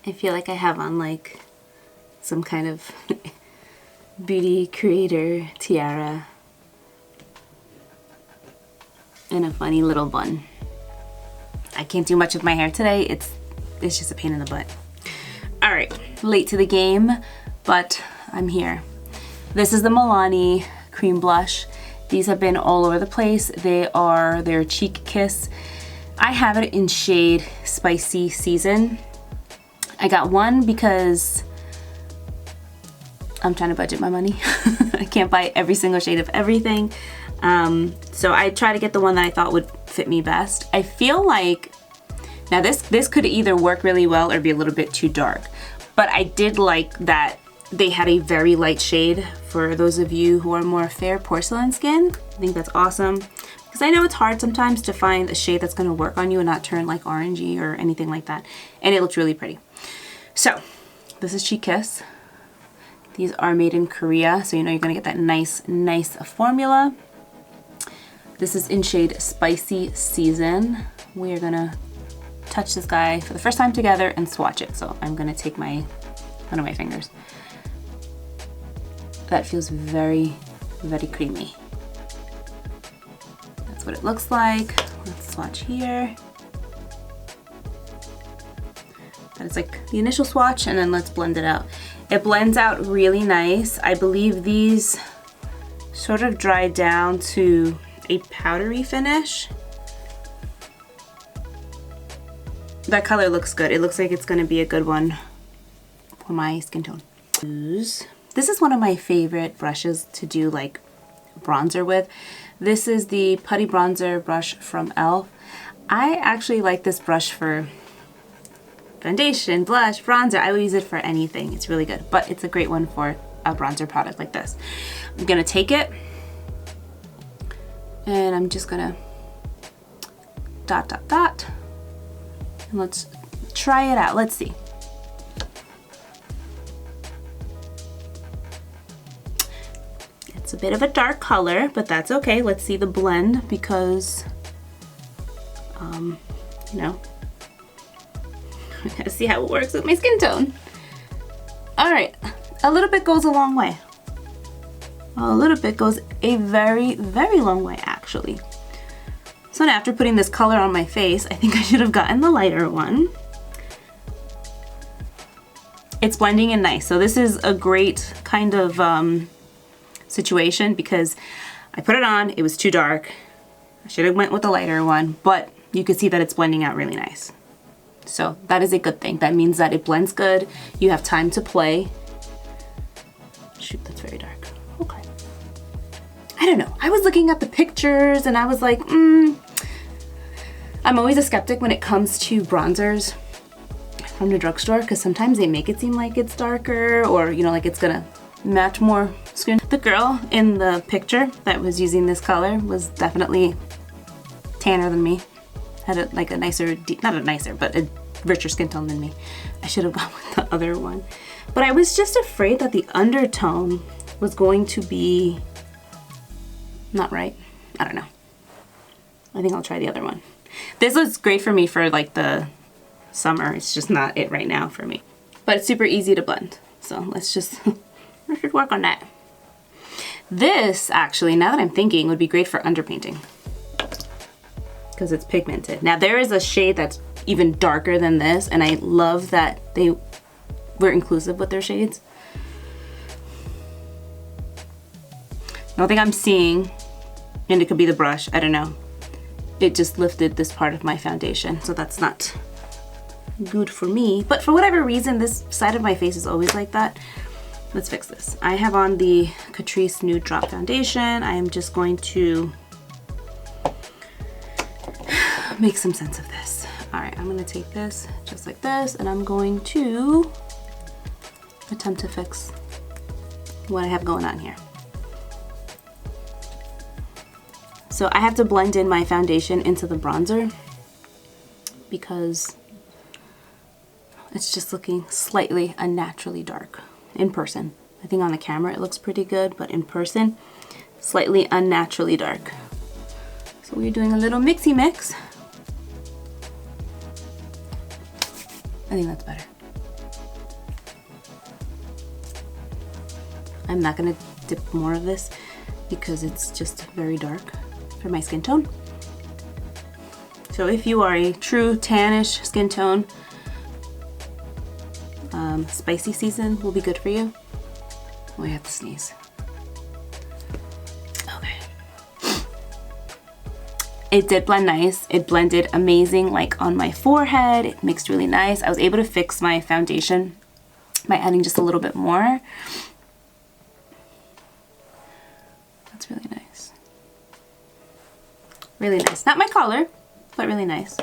I feel like I have on like some kind of beauty creator tiara and a funny little bun. I can't do much with my hair today. It's just a pain in the butt. All right, late to the game, but I'm here. This is the Milani cream blush. These have been all over the place. They're Cheek Kiss. I have it in shade Spicy Season. I got one because I'm trying to budget my money. I can't buy every single shade of everything. So I try to get the one that I thought would fit me best. I feel like, now this could either work really well or be a little bit too dark, but I did like that they had a very light shade for those of you who are more fair porcelain skin. I think that's awesome, because I know it's hard sometimes to find a shade that's gonna work on you and not turn like orangey or anything like that. And it looks really pretty. So this is Cheek Kiss. These are made in Korea, so you know you're gonna get that nice formula. This is in shade Spicy Season. We are gonna touch this guy for the first time together and swatch it. So I'm gonna take one of my fingers. That feels very, very creamy. That's what it looks like. Let's swatch here. That is like the initial swatch, and then let's blend it out. It blends out really nice. I believe these sort of dry down to a powdery finish. That color looks good. It looks like it's gonna be a good one for my skin tone. This is one of my favorite brushes to do like bronzer with. This is the Putty Bronzer brush from e.l.f. I actually like this brush for foundation, blush, bronzer. I would use it for anything. It's really good, but it's a great one for a bronzer product like this. I'm gonna take it and I'm just gonna dot, dot, dot. And let's try it out. Let's see. It's a bit of a dark color, but that's okay. Let's see the blend because, you know, I gotta see how it works with my skin tone. All right, a little bit goes a long way. A little bit goes a very, very long way, actually. So now after putting this color on my face, I think I should have gotten the lighter one. It's blending in nice. So this is a great kind of situation because I put it on, it was too dark. I should have went with the lighter one, but you can see that it's blending out really nice. So that is a good thing. That means that it blends good. You have time to play. Shoot, that's very dark. Okay. I don't know. I was looking at the pictures and I was like, I'm always a skeptic when it comes to bronzers from the drugstore because sometimes they make it seem like it's darker or, you know, like it's gonna match more skin. The girl in the picture that was using this color was definitely tanner than me. Had like a nicer, not a nicer, but a richer skin tone than me. I should have gone with the other one. But I was just afraid that the undertone was going to be not right. I don't know. I think I'll try the other one. This looks great for me for like the summer. It's just not it right now for me. But it's super easy to blend. So let's just, I should work on that. This actually, now that I'm thinking, would be great for underpainting because it's pigmented. Now there is a shade that's even darker than this and I love that they were inclusive with their shades. The only thing I'm seeing, and it could be the brush, I don't know, it just lifted this part of my foundation, so that's not good for me. But for whatever reason, this side of my face is always like that. Let's fix this. I have on the Catrice Nude Drop Foundation. I am just going to make some sense of this. All right, I'm gonna take this just like this, and I'm going to attempt to fix what I have going on here. So I have to blend in my foundation into the bronzer because it's just looking slightly unnaturally dark in person. I think on the camera it looks pretty good, but in person, slightly unnaturally dark. So we're doing a little mixy mix. I think that's better. I'm not gonna dip more of this because it's just very dark for my skin tone. So if you are a true tannish skin tone, spicy season will be good for you. Oh, I have to sneeze. Okay. It did blend nice. It blended amazing, like on my forehead. It mixed really nice. I was able to fix my foundation by adding just a little bit more. That's really nice. Really nice. Not my color, but really nice.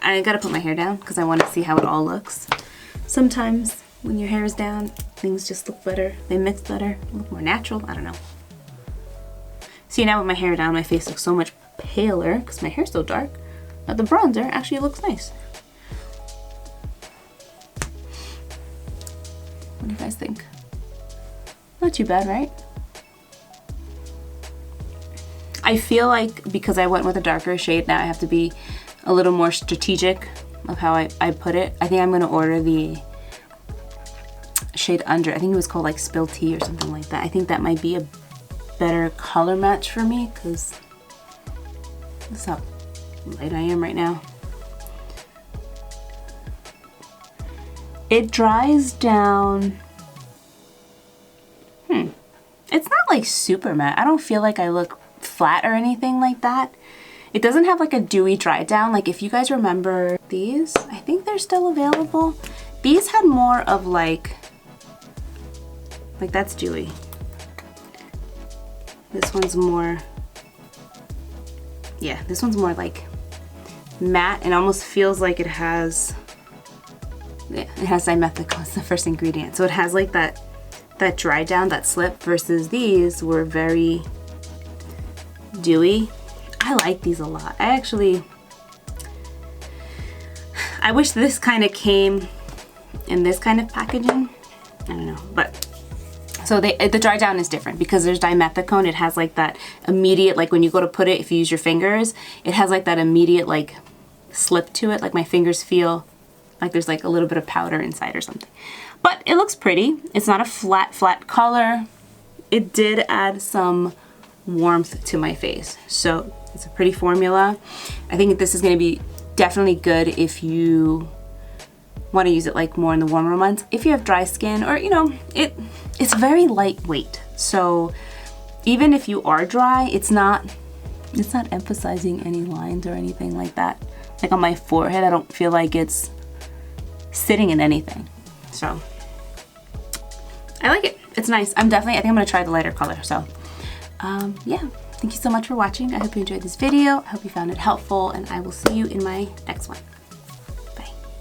I gotta put my hair down because I want to see how it all looks. Sometimes when your hair is down, things just look better. They mix better, look more natural. I don't know. See, now with my hair down, my face looks so much paler because my hair's so dark. But the bronzer actually looks nice. What do you guys think? Not too bad, right? I feel like because I went with a darker shade, now I have to be a little more strategic of how I put it. I think I'm gonna order the shade under. I think it was called like Spill Tea or something like that. I think that might be a better color match for me because that's how light I am right now. It dries down. It's not like super matte. I don't feel like I look flat or anything like that. It doesn't have like a dewy dry down. Like if you guys remember these, I think they're still available. These had more of like that's dewy. This one's more, yeah, this one's more like matte and almost feels like it has, yeah, it has dimethicone, it's the first ingredient. So it has like that dry down, that slip, versus these were very dewy. I like these a lot. I wish this kind of came in this kind of packaging. I don't know, but so the dry down is different because there's dimethicone. It has like that immediate, like when you go to put it, if you use your fingers, it has like that immediate like slip to it. Like my fingers feel like there's like a little bit of powder inside or something. But it looks pretty. It's not a flat color. It did add some warmth to my face. So it's a pretty formula. I think this is going to be definitely good if you want to use it like more in the warmer months. If you have dry skin, or you know, it's very lightweight. So even if you are dry, it's not emphasizing any lines or anything like that. Like on my forehead, I don't feel like it's sitting in anything. So I like it. It's nice. I think I'm gonna try the lighter color. So yeah, thank you so much for watching. I hope you enjoyed this video. I hope you found it helpful, and I will see you in my next one.